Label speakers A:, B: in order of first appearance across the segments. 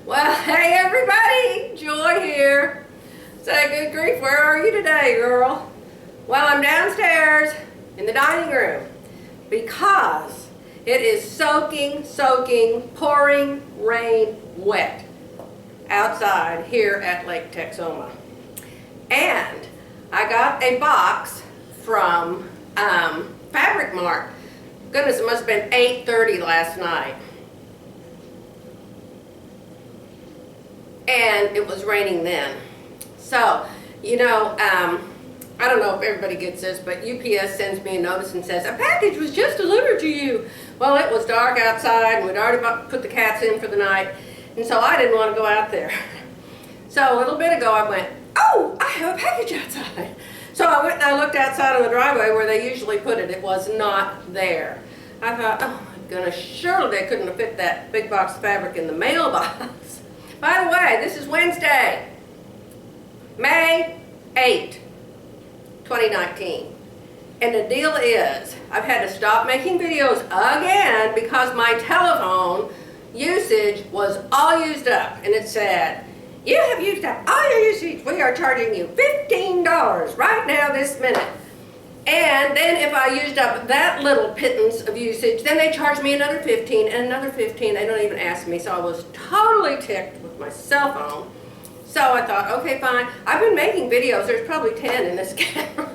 A: Well, hey everybody, Joy here. Say, good grief, where are you today, girl? Well, I'm downstairs in the dining room because it is soaking, pouring rain wet outside here at Lake Texoma. And I got a box from Fabric Mart. Goodness, it must have been 8:30 last night. And it was raining then. So, you know, I don't know if everybody gets this, but UPS sends me a notice and says, a package was just delivered to you. Well, it was dark outside and we'd already put the cats in for the night, and so I didn't want to go out there. So a little bit ago I went, oh, I have a package outside. So I went and I looked outside on the driveway where they usually put it. It was not there. I thought, oh my goodness, surely they couldn't have fit that big box of fabric in the mailbox. By the way, this is Wednesday, May 8, 2019. And the deal is, I've had to stop making videos again because my telephone usage was all used up. And it said, you have used up all your usage. We are charging you $15 right now this minute. And then if I used up that little pittance of usage, then they charged me another 15 and another 15. They don't even ask me. So I was totally ticked with my cell phone. So I thought, okay, fine. I've been making videos. There's probably 10 in this camera.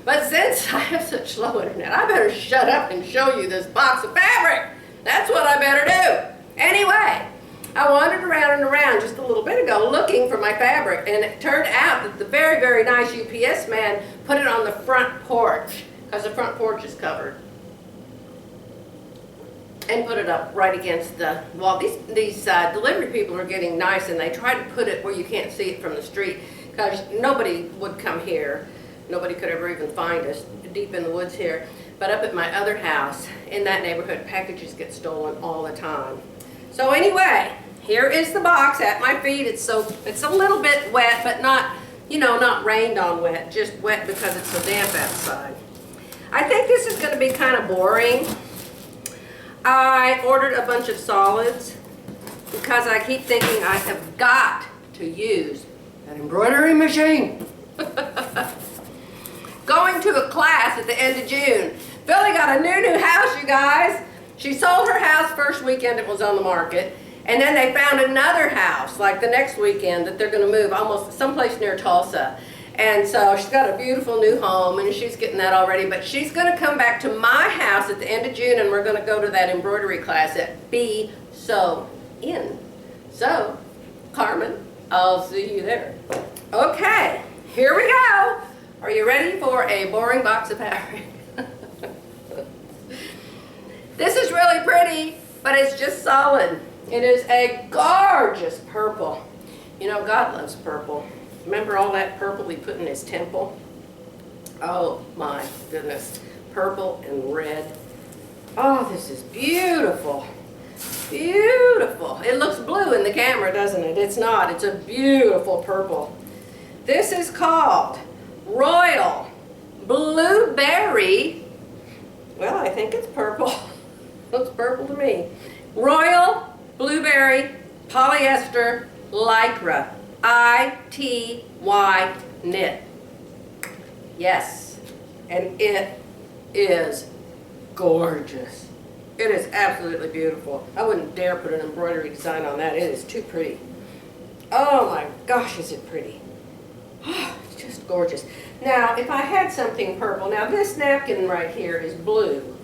A: But since I have such slow internet, I better shut up and show you this box of fabric. That's what I better do. Anyway, I wandered around and around just a little bit ago looking for my fabric, and it turned out that the very, very nice UPS man put it on the front porch, because the front porch is covered, and put it up right against the wall. These delivery people are getting nice, and they try to put it where you can't see it from the street, because nobody would come here. Nobody could ever even find us deep in the woods here. But up at my other house, in that neighborhood, packages get stolen all the time. So anyway, here is the box at my feet. It's a little bit wet, but not, you know, not rained on wet, just wet because it's so damp outside. I think this is going to be kind of boring. I ordered a bunch of solids because I keep thinking I have got to use an embroidery machine. Going to a class at the end of June. Billy got a new house, you guys. She sold her house first weekend it was on the market, and then they found another house like the next weekend that they're going to move almost someplace near Tulsa. And so she's got a beautiful new home and she's getting that already, but she's going to come back to my house at the end of June, and we're going to go to that embroidery class at Be So In. So, Carmen, I'll see you there. Okay, here we go. Are you ready for a boring box of fabric? This is really pretty, but it's just solid. It is a gorgeous purple. You know, God loves purple. Remember all that purple he put in his temple? Oh my goodness. Purple and red. Oh, this is beautiful. Beautiful. It looks blue in the camera, doesn't it? It's not. It's a beautiful purple. This is called Royal Blueberry. Well, I think it's purple. Looks purple to me. Royal Blueberry Polyester Lycra. ITY knit. Yes. And it is gorgeous. It is absolutely beautiful. I wouldn't dare put an embroidery design on that. It is too pretty. Oh my gosh, is it pretty. It's just gorgeous. Now, if I had something purple, now this napkin right here is blue.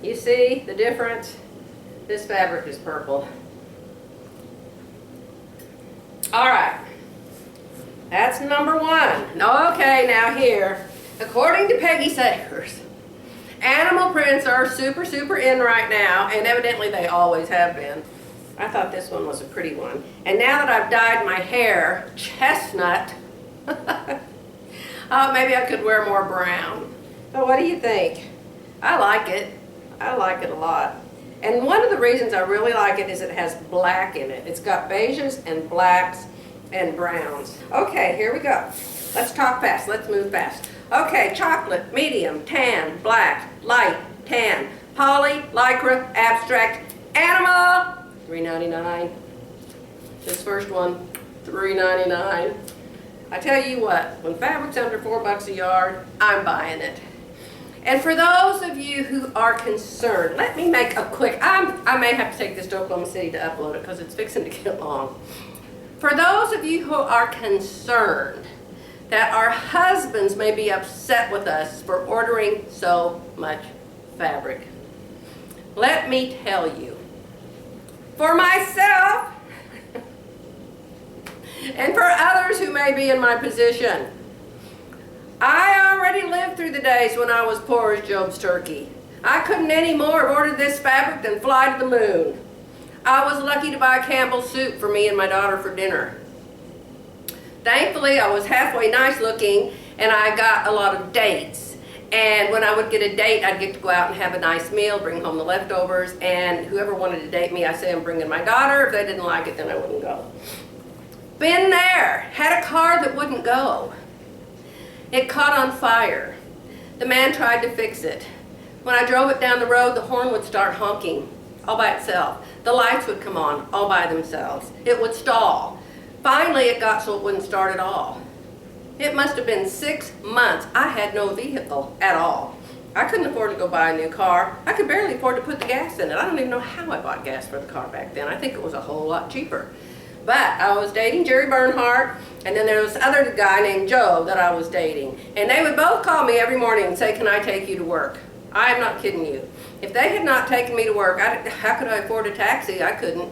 A: You see the difference? This fabric is purple. All right, that's number one. Okay, now here, according to Peggy Sayers, animal prints are super in right now, and evidently they always have been. I thought this one was a pretty one. And now that I've dyed my hair chestnut, oh, maybe I could wear more brown. So what do you think? I like it. I like it a lot. And one of the reasons I really like it is it has black in it. It's got beiges and blacks and browns. Okay, here we go. Let's talk fast. Let's move fast. Okay, chocolate, medium, tan, black, light, tan, poly, lycra, abstract, animal, 399. $4.99. This first one, $3.99. I tell you what, when fabric's under $4 a yard, I'm buying it. And for those of you who are concerned, let me make a quick, I may have to take this to Oklahoma City to upload it because it's fixing to get long. For those of you who are concerned that our husbands may be upset with us for ordering so much fabric, let me tell you, for myself and for others who may be in my position, I already lived through the days when I was poor as Job's turkey. I couldn't any more have ordered this fabric than fly to the moon. I was lucky to buy Campbell's soup for me and my daughter for dinner. Thankfully, I was halfway nice looking and I got a lot of dates. And when I would get a date, I'd get to go out and have a nice meal, bring home the leftovers, and whoever wanted to date me, I say I'm bringing my daughter. If they didn't like it, then I wouldn't go. Been there, had a car that wouldn't go. It caught on fire. The man tried to fix it. When I drove it down the road, the horn would start honking all by itself. The lights would come on all by themselves. It would stall. Finally, it got so it wouldn't start at all. It must have been 6 months. I had no vehicle at all. I couldn't afford to go buy a new car. I could barely afford to put the gas in it. I don't even know how I bought gas for the car back then. I think it was a whole lot cheaper. But I was dating Jerry Bernhardt, and then there was this other guy named Joe that I was dating. And they would both call me every morning and say, "Can I take you to work?" I am not kidding you. If they had not taken me to work, how could I afford a taxi? I couldn't.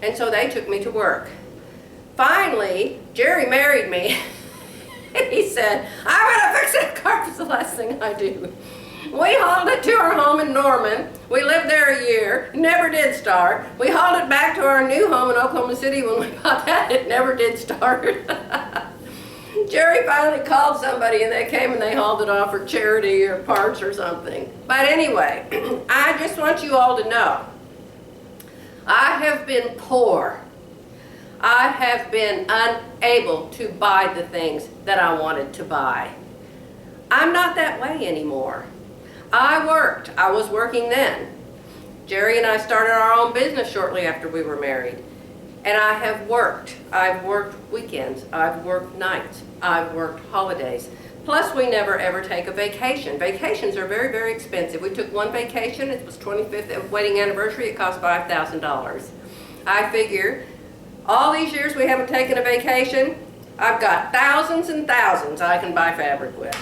A: And so they took me to work. Finally, Jerry married me. And he said, "I'm going to fix that car." It's the last thing I do. We hauled it to our home in Norman. We lived there a year. It never did start. We hauled it back to our new home in Oklahoma City. When we bought that, it never did start. Jerry finally called somebody and they came and they hauled it off for charity or parts or something. But anyway, I just want you all to know, I have been poor. I have been unable to buy the things that I wanted to buy. I'm not that way anymore. I worked. I was working then. Jerry and I started our own business shortly after we were married. And I have worked. I've worked weekends. I've worked nights. I've worked holidays. Plus, we never ever take a vacation. Vacations are very, very expensive. We took one vacation. It was 25th wedding anniversary. It cost $5,000. I figure all these years we haven't taken a vacation, I've got thousands and thousands I can buy fabric with.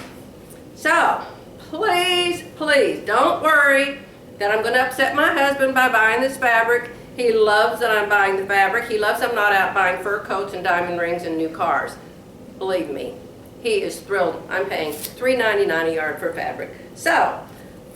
A: So, please, please don't worry that I'm going to upset my husband by buying this fabric. He loves that I'm buying the fabric. He loves I'm not out buying fur coats and diamond rings and new cars. Believe me, he is thrilled. I'm paying $3.99 a yard for fabric. So,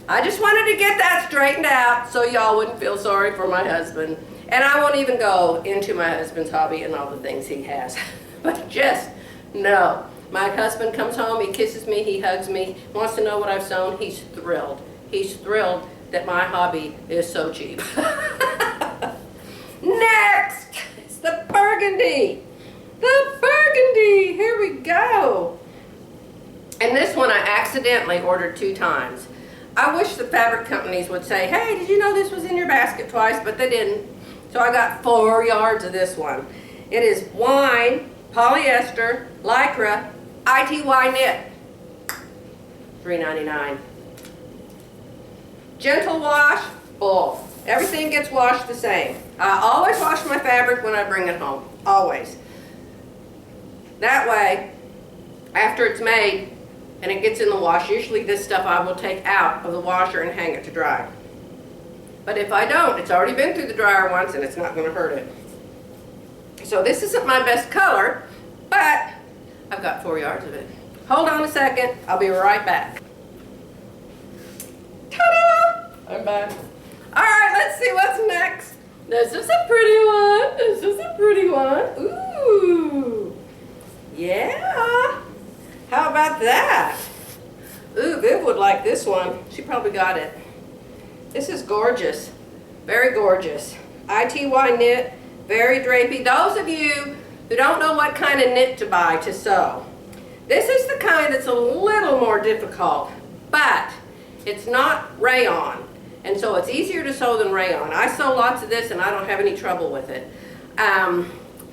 A: I just wanted to get that straightened out so y'all wouldn't feel sorry for my husband. And I won't even go into my husband's hobby and all the things he has. But just know, my husband comes home, he kisses me, he hugs me, wants to know what I've sewn. He's thrilled. He's thrilled that my hobby is so cheap. Next, it's the burgundy. The burgundy, here we go. And this one I accidentally ordered 2 times. I wish the fabric companies would say, "Hey, did you know this was in your basket twice?" But they didn't. So I got 4 yards of this one. It is wine, polyester, lycra, ITY knit. $3.99. Gentle wash, bull. Everything gets washed the same. I always wash my fabric when I bring it home. Always. That way, after it's made and it gets in the wash, usually this stuff I will take out of the washer and hang it to dry. But if I don't, it's already been through the dryer once and it's not going to hurt it. So this isn't my best color, but I've got 4 yards of it. Hold on a second. I'll be right back. Ta-da! I'm back. All right, let's see what's next. This is a pretty one. This is a pretty one. Ooh. Yeah. How about that? Ooh, Viv would like this one. She probably got it. This is gorgeous. Very gorgeous. ITY knit. Very drapey. Those of you who don't know what kind of knit to buy to sew, this is the kind that's a little more difficult, but it's not rayon. And so it's easier to sew than rayon. I sew lots of this and I don't have any trouble with it.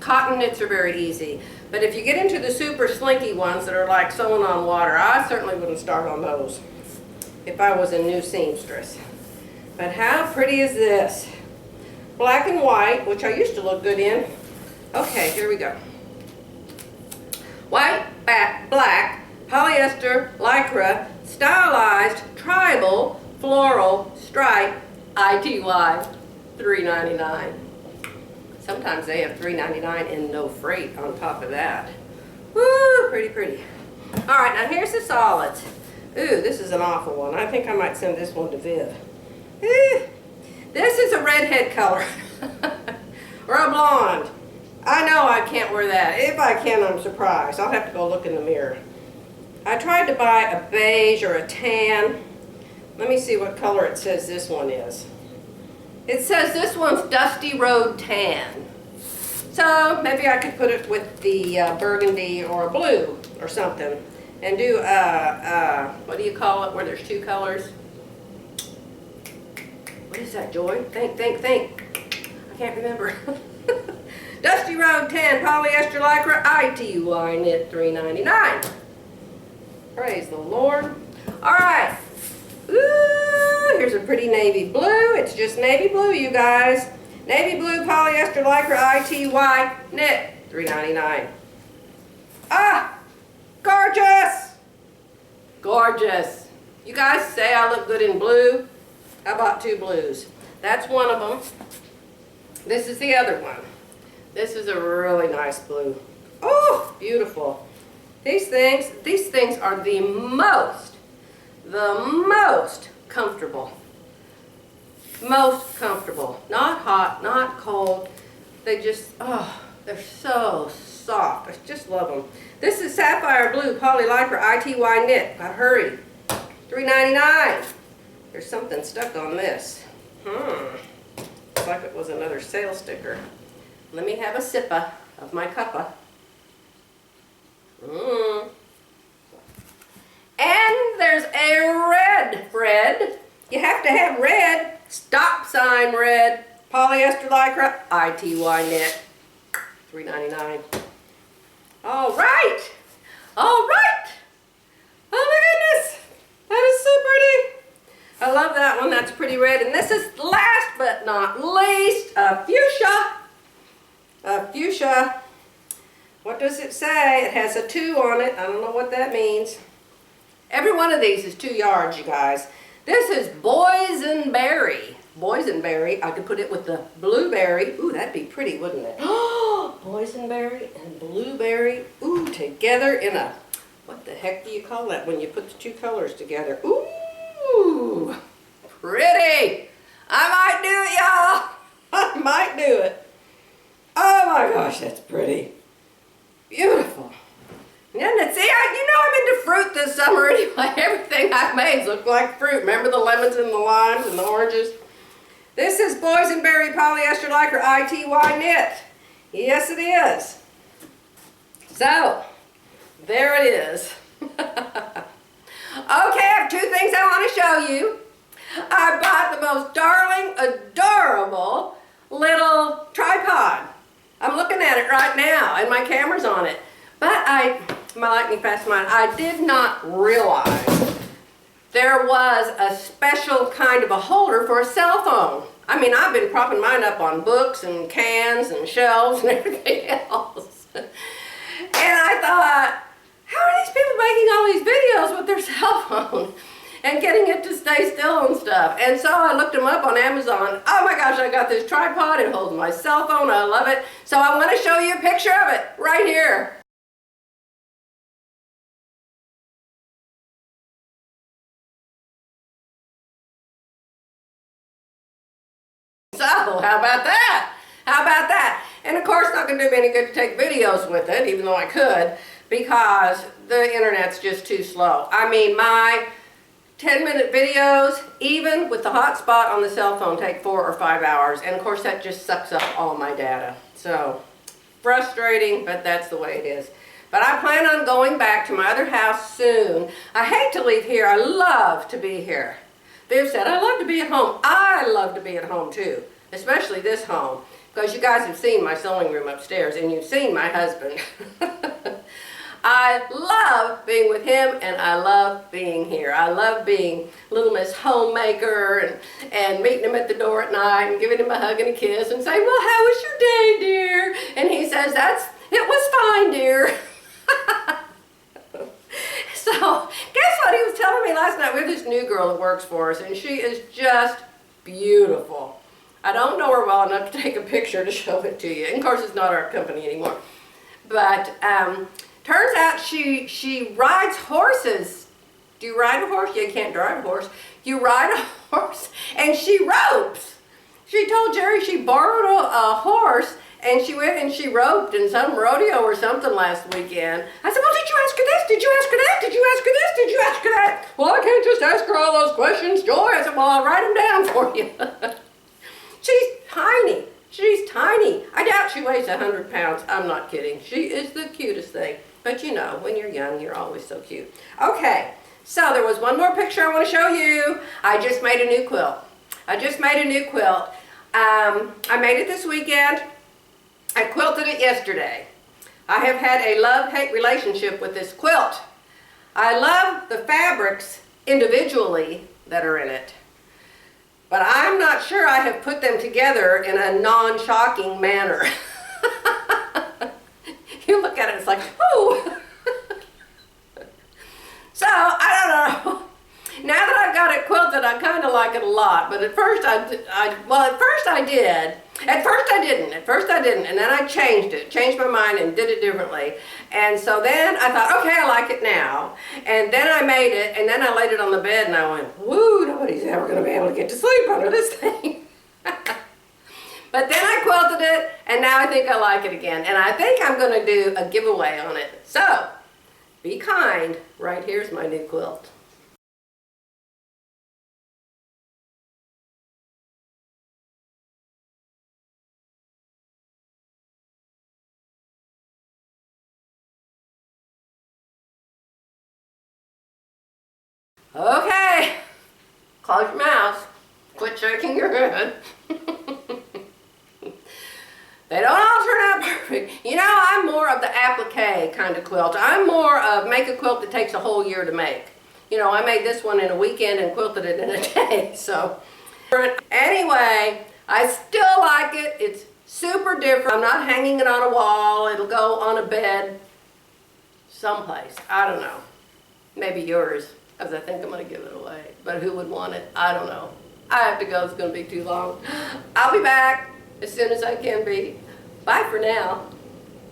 A: Cotton knits are very easy. But if you get into the super slinky ones that are like sewing on water, I certainly wouldn't start on those if I was a new seamstress. But how pretty is this? Black and white, which I used to look good in. Okay, here we go. White, black, polyester, lycra, stylized, tribal, floral, stripe, ITY, $3.99. Sometimes they have $3.99 and no freight on top of that. Woo, pretty, pretty. All right, now here's the solids. Ooh, this is an awful one. I think I might send this one to Viv. This is a redhead color or a blonde. I know I can't wear that. If I can, I'm surprised. I'll have to go look in the mirror. I tried to buy a beige or a tan. Let me see what color it says this one is. It says this one's Dusty Road Tan. So maybe I could put it with the burgundy or blue or something and do, what do you call it where there's two colors? What is that, Joy? Think. I can't remember. Dusty Road Tan, polyester lycra, ITY knit, $3.99. Praise the Lord. All right. Ooh, here's a pretty navy blue. It's just navy blue, you guys. Navy blue, polyester lycra, ITY knit, $3.99. Ah, gorgeous. Gorgeous. You guys say I look good in blue. I bought two blues. That's one of them. This is the other one. This is a really nice blue. Oh, beautiful. These things are the most comfortable. Most comfortable. Not hot, not cold. They just, oh, they're so soft. I just love them. This is sapphire blue poly lycra ITY knit. Gotta hurry. $3.99. There's something stuck on this. Looks like it was another sale sticker. Let me have a sippa of my cuppa. And there's a red thread. You have to have red. Stop sign red. Polyester lycra ITY knit. $3.99. All right. All right. Oh my goodness. That is so pretty. I love that one. That's pretty red. And this is last but not least a fuchsia. A fuchsia. What does it say? It has a 2 on it. I don't know what that means. Every one of these is 2 yards, you guys. This is boysenberry. Boysenberry. I could put it with the blueberry. Ooh, that'd be pretty, wouldn't it? Oh, boysenberry and blueberry. Ooh, together in a, what the heck do you call that when you put the 2 colors together? Ooh, pretty. I might do it, y'all. I might do it. Oh my gosh, that's pretty. Beautiful. See, you know I'm into fruit this summer anyway. Everything I've made looks like fruit. Remember the lemons and the limes and the oranges? This is boysenberry polyester lycra ITY knit. Yes, it is. So, there it is. Okay, I have 2 things I want to show you. I bought the most darling, adorable little tripod. I'm looking at it right now and my camera's on it. But my lightning fast mind, I did not realize there was a special kind of a holder for a cell phone. I mean, I've been propping mine up on books and cans and shelves and everything else. And I thought, how are these people making all these videos with their cell phone and getting it to stay still and stuff? And so I looked them up on Amazon. Oh my gosh, I got this tripod. It holds my cell phone. I love it. So I want to show you a picture of it right here. So, how about that? How about that? And of course, not going to do me any good to take videos with it, even though I could, because the internet's just too slow. I mean, my 10-minute videos, even with the hotspot on the cell phone, take 4 or 5 hours. And of course, that just sucks up all my data. So, frustrating, but that's the way it is. But I plan on going back to my other house soon. I hate to leave here. I love to be here. Viv said, I love to be at home. I love to be at home too, especially this home, because you guys have seen my sewing room upstairs and you've seen my husband. I love being with him and I love being here. I love being Little Miss Homemaker and meeting him at the door at night and giving him a hug and a kiss and saying, well, how was your day, dear? And he says, it was fine, dear. So, guess what? He was telling me last night, we have this new girl that works for us, and she is just beautiful. I don't know her well enough to take a picture to show it to you. And of course, it's not our company anymore. But turns out she rides horses. Do you ride a horse? You can't drive a horse. You ride a horse, and she ropes. She told Jerry she borrowed a horse, and she went and she roped in some rodeo or something last weekend. I said, well, did you ask her this? Did you ask her that? Did you ask her this? Did you ask her that? Well, I can't just ask her all those questions, Joy. I said, well, I'll write them down for you. She's tiny. She's tiny. I doubt she weighs 100 pounds. I'm not kidding. She is the cutest thing. But you know, when you're young, you're always so cute. Okay, so there was one more picture I want to show you. I just made a new quilt. I made it this weekend. I quilted it yesterday. I have had a love-hate relationship with this quilt. I love the fabrics individually that are in it, but I'm not sure I have put them together in a non-shocking manner. You look at it, it's like, oh! So, I don't know. Now that I've got it quilted, I kind of like it a lot, but at first I did. At first I didn't, and then I changed my mind and did it differently. And so then I thought, okay, I like it now. And then I made it, and then I laid it on the bed, and I went, woo, nobody's ever going to be able to get to sleep under this thing. But then I quilted it, and now I think I like it again. And I think I'm going to do a giveaway on it. So, be kind. Right here's my new quilt. Okay, close your mouth. Quit shaking your head. They don't all turn out perfect. You know, I'm more of the applique kind of quilt. I'm more of make a quilt that takes a whole year to make. You know, I made this one in a weekend and quilted it in a day, so. Anyway, I still like it. It's super different. I'm not hanging it on a wall. It'll go on a bed someplace. I don't know. Maybe yours. Because I think I'm going to give it away. But who would want it? I don't know. I have to go. It's going to be too long. I'll be back as soon as I can be. Bye for now.